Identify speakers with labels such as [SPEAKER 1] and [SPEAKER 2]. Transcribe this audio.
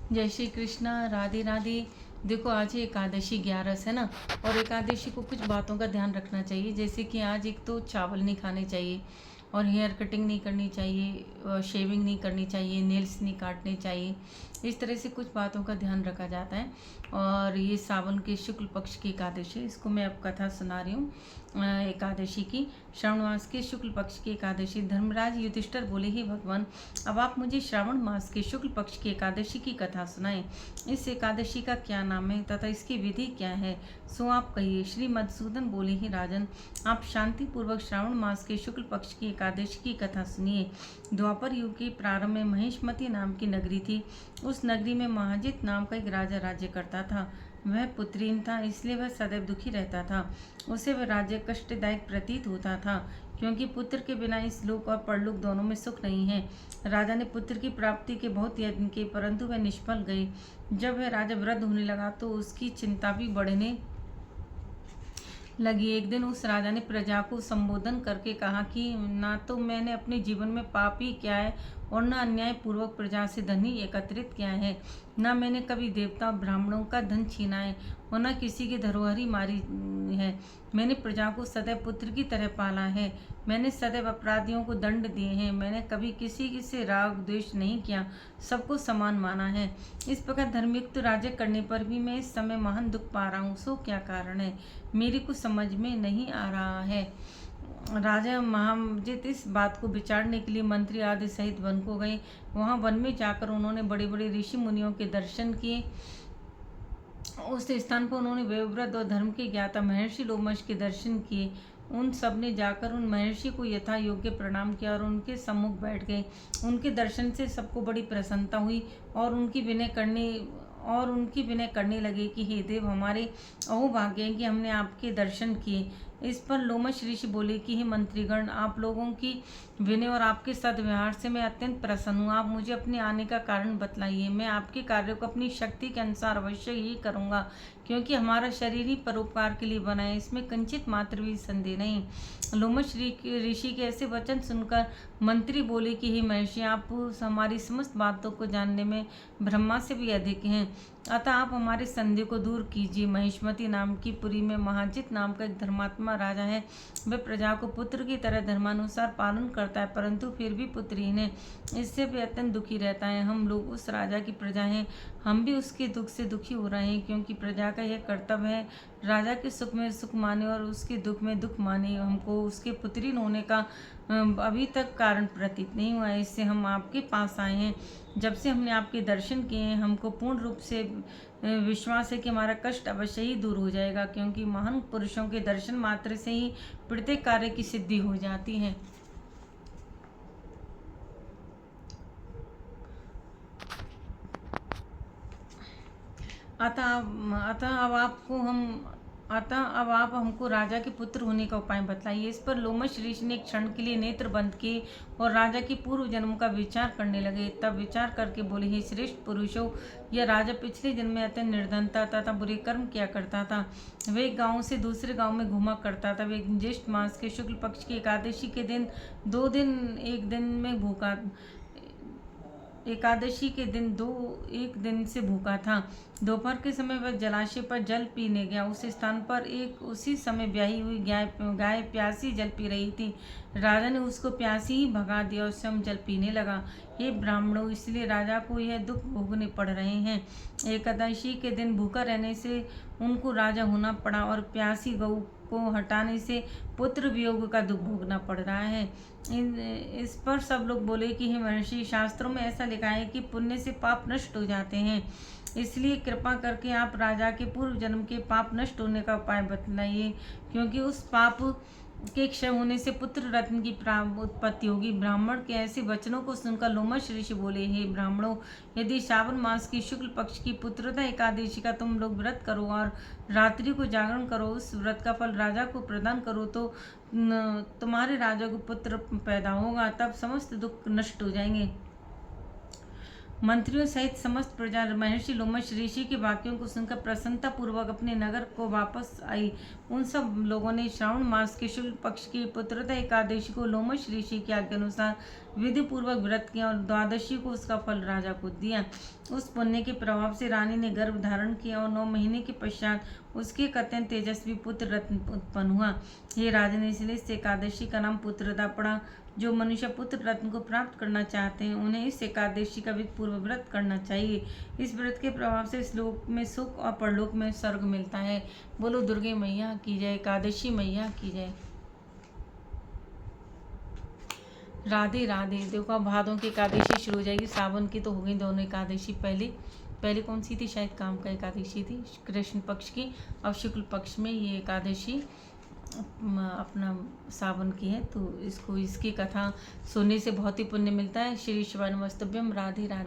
[SPEAKER 1] जय श्री कृष्णा। राधे राधे। देखो, आज ही एकादशी 11 है ना। और एकादशी को कुछ बातों का ध्यान रखना चाहिए, जैसे कि आज एक तो चावल नहीं खाने चाहिए, और हेयर कटिंग नहीं करनी चाहिए, शेविंग नहीं करनी चाहिए, नेल्स नहीं काटने चाहिए। इस तरह से कुछ बातों का ध्यान रखा जाता है। और ये सावन के शुक्ल पक्ष की एकादशी, इसको मैं अब कथा सुना रही हूँ। एकादशी की, श्रावण मास के शुक्ल पक्ष की एकादशी। धर्मराज युधिष्ठिर बोले, ही भगवान, अब आप मुझे श्रावण मास के शुक्ल पक्ष की एकादशी की कथा सुनाएं। इस एकादशी का क्या नाम है तथा इसकी विधि क्या है, सो आप कहिए। श्री मधुसूदन बोले, ही राजन, आप शांति पूर्वक श्रावण मास के शुक्ल पक्ष की एकादशी की कथा सुनिए। द्वापर युग के प्रारंभ में महेशमती नाम की नगरी थी। उस नगरी में महाजित नाम का एक राजा राज्य करता था। वह पुत्रहीन था, इसलिए वह सदैव दुखी रहता था। उसे वह राज्य कष्टदायक प्रतीत होता था, क्योंकि पुत्र के बिना इस लोक और परलोक दोनों में सुख नहीं है। राजा ने पुत्र की प्राप्ति के बहुत यत्न किए, परंतु वह निष्फल गए। जब वह राजा वृद्ध होने लगा तो उसकी चिंता भी बढ़ने लगी। एक दिन उस राजा ने प्रजा को संबोधन करके कहा कि ना तो मैंने अपने जीवन में पाप ही किया है, और न अन्याय पूर्वक प्रजा से धन ही एकत्रित किया है। न मैंने कभी देवता और ब्राह्मणों का धन छीना है, और न किसी की धरोहरी मारी है। मैंने प्रजा को सदैव पुत्र की तरह पाला है। मैंने सदैव अपराधियों को दंड दिए हैं। मैंने कभी किसी से राग द्वेष नहीं किया, सबको समान माना है। इस प्रकार धर्मयुक्त राज्य करने पर भी मैं इस समय महान दुख पा रहा हूँ। सो क्या कारण है, मेरी कुछ समझ में नहीं आ रहा है। राजा महाजित इस बात को विचारने के लिए मंत्री आदि सहित वन को गए। वहां वन में जाकर उन्होंने बड़े बड़े ऋषि मुनियों के दर्शन किए। उस स्थान पर उन्होंने वेवव्रत और धर्म के ज्ञाता महर्षि लोमश के दर्शन किए। उन सब ने जाकर उन महर्षि को यथा योग्य प्रणाम किया और उनके सम्मुख बैठ गए। उनके दर्शन से सबको बड़ी प्रसन्नता हुई, और उनकी विनय करने लगे कि हे देव, हमारे अहोभाग्य है कि हमने आपके दर्शन किए। इस पर लोमश ऋषि बोले कि हे मंत्रीगण, आप लोगों की विनय और आपके सद्व्यवहार से मैं अत्यंत प्रसन्न हूँ। आप मुझे अपने आने का कारण बतलाइए। मैं आपके कार्य को अपनी शक्ति के अनुसार अवश्य ही करूँगा, क्योंकि हमारा शरीर ही परोपकार के लिए बना है, इसमें किंचित मात्र भी संदेह नहीं। लोमश ऋषि के ऐसे वचन सुनकर मंत्री बोले कि हे महर्षि, आप हमारी समस्त बातों को जानने में ब्रह्मा से भी अधिक हैं, अतः आप हमारे संदेह को दूर कीजिए। महेशमती नाम की पुरी में महाजित नाम का एक धर्मात्मा राजा है। वह प्रजा को पुत्र की तरह धर्मानुसार पालन करता है, परंतु फिर भी पुत्रहीन है। इससे भी अत्यंत दुखी रहता है। हम लोग उस राजा की प्रजा हैं, हम भी उसके दुख से दुखी हो रहे हैं, क्योंकि प्रजा का यह कर्तव्य है राजा के सुख में सुख माने और उसके दुख में दुख माने। हमको उसके पुत्रहीन होने का अभी तक कारण प्रतीत नहीं हुआ है, इससे हम आपके पास आए हैं। जब से हमने आपके दर्शन किए हैं, हमको पूर्ण रूप से विश्वास है कि हमारा कष्ट अवश्य ही दूर हो जाएगा, क्योंकि महान पुरुषों के दर्शन मात्र से ही प्रत्येक कार्य की सिद्धि हो जाती है। अतः अब आप हमको राजा के पुत्र होने का उपाय बताइए। इस पर लोमश ऋषि ने एक क्षण के लिए नेत्र बंद किए और राजा के पूर्व जन्म का विचार करने लगे। तब विचार करके बोले, हे श्रेष्ठ पुरुषों, यह राजा पिछले जन्म में अत्यंत निर्धनता तथा बुरे कर्म किया करता था। वे एक गांव से दूसरे गांव में घूमा करता था। वे ज्येष्ठ मास के शुक्ल पक्ष की एकादशी के दिन 2 दिन एक दिन में भूखा एकादशी के दिन एक दिन से भूखा था। दोपहर के समय वह जलाशय पर जल पीने गया। उस स्थान पर एक उसी समय ब्याही हुई गाय प्यासी जल पी रही थी। राजा ने उसको प्यासी ही भगा दिया और स्वयं जल पीने लगा। हे ब्राह्मणों, इसलिए राजा को यह दुख भोगने पड़ रहे हैं। एकादशी के दिन भूखा रहने से उनको राजा होना पड़ा, और प्यासी गऊ को हटाने से पुत्र वियोग का दुख भोगना पड़ रहा है। इस पर सब लोग बोले कि हे महर्षि, शास्त्रों में ऐसा लिखा है कि पुण्य से पाप नष्ट हो जाते हैं, इसलिए कृपा करके आप राजा के पूर्व जन्म के पाप नष्ट होने का उपाय बतलाइए, क्योंकि उस पाप के क्षय होने से पुत्र रत्न की उत्पत्ति होगी। ब्राह्मण के ऐसे वचनों को सुनकर लोमश ऋषि बोले, हे ब्राह्मणों, यदि श्रावण मास की शुक्ल पक्ष की पुत्रदा एकादशी का तुम लोग व्रत करो और रात्रि को जागरण करो, उस व्रत का फल राजा को प्रदान करो, तो तुम्हारे राजा को पुत्र पैदा होगा, तब समस्त दुख नष्ट हो जाएंगे। मंत्रियों सहित समस्त प्रजा महर्षि लोमश ऋषि के वाक्यों को सुनकर प्रसन्नता पूर्वक अपने नगर को वापस आई। उन सब लोगों ने श्रावण मास के शुक्ल पक्ष की पुत्रदा एकादशी को लोमश ऋषि की आज्ञा अनुसार विधि पूर्वक व्रत किया और द्वादशी को उसका फल राजा को दिया। उस पुण्य के प्रभाव से रानी ने गर्भ धारण किया और 9 महीने के पश्चात उसके एक अत्यंत तेजस्वी पुत्र रत्न उत्पन्न हुआ। हे राजन, इसलिए इस एकादशी का नाम पुत्रदा पड़ा। जो मनुष्य पुत्र रत्न को प्राप्त करना चाहते हैं उन्हें इस एकादशी का विधि पूर्वक व्रत करना चाहिए। इस व्रत के प्रभाव से इस लोक में सुख और परलोक में स्वर्ग मिलता है। बोलो दुर्गे मैया की जय, एकादशी मैया की जय। राधे राधे। देखो अब भादों की एकादशी शुरू हो जाएगी। सावन की तो हो गई दोनों एकादशी। पहले कौन सी थी? शायद काम का एकादशी थी कृष्ण पक्ष की। अब शुक्ल पक्ष में ये एकादशी अपना सावन की है। तो इसकी कथा सुनने से बहुत ही पुण्य मिलता है। श्री शिवाय नमस्तुभ्यम। राधे राधे।